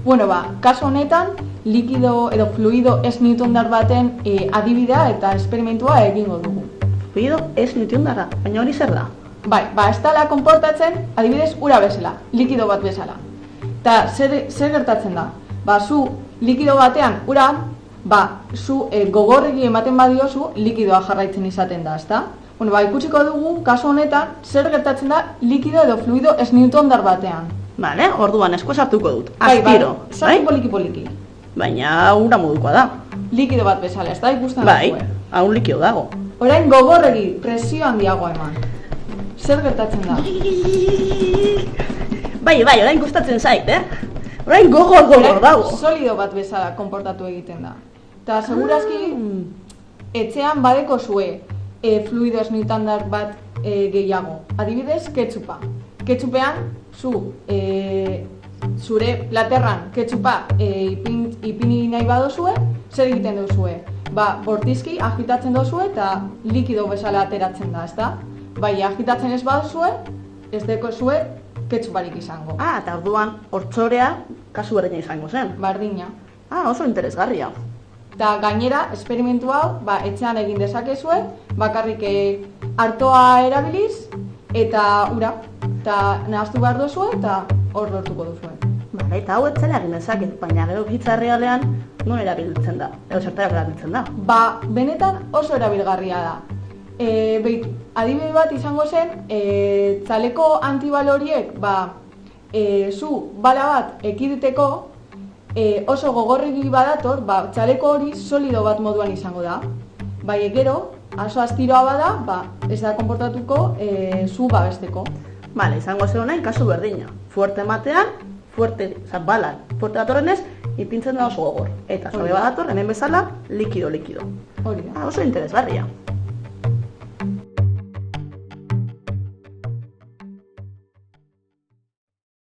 Bueno, kasu honetan, likido edo fluido ez newtondar baten adibidea eta esperimentua egingo dugu. Fluido ez newtondarra, baina hori zer da? Bai, ez dela konportatzen, adibidez, ura bezala, likido bat bezala. Eta zer gertatzen da? Zu likido batean ura, zu gogorregi ematen badiozu, likidoa jarraitzen izaten da, ezta? Bueno, ikusiko dugu, kasu honetan, zer gertatzen da likido edo fluido ez newtondar batean. Bale, orduan esko sartuko dut. Aspiro, sartu poliki-poliki. Baina ura modukoa da. Likido bat bezala, ez da ikusten dugu. Bai, hau likido dago. Orain gogorregi, presio handiagoa eman. Zer gertatzen da? Bai, orain gustatzen zait, Orain gogor dago. Solido bat bezala konportatu egiten da. Eta segurazki, etxean badeko zue fluido ez newtondar bat gehiago. Adibidez, ketchupa. Ketchupean, zure platerran ketchupa ipini nahi badozue, zer egiten duzue? Bortizki agitatzen duzue eta likido bezala ateratzen da, ezta? Bai, agitatzen ez badozue, ez deko zue ketchuparik izango. Eta orduan, hortzorea kasu berdina izango zen. Bardina. Oso interesgarria. Eta gainera, esperimentu hau, etxean egin dezakezue, bakarrik artoa erabiliz eta ura. Eta nahaztu behar duzue eta hor lortuko duzue. Eta hau etzela egin dezaket, baina gero bizitza errealean non erabiltzen da, edo zertara erabiltzen da. Benetan oso erabilgarria da. Adibide bat izango zen, txaleko antibaloriek, zu bala bat ekiditeko oso gogorregi badator, txaleko hori solido bat moduan izango da. Gero, oso astiroa bada, ez da konportatuko zu babesteko. Izango zer nahi, kasu berdina. Fuerte ematean, balan, fuerte datorrenez, ipintzen da oso gogor. Eta suabe badator, hemen bezala, likido. Hori da. Oso interesgarria.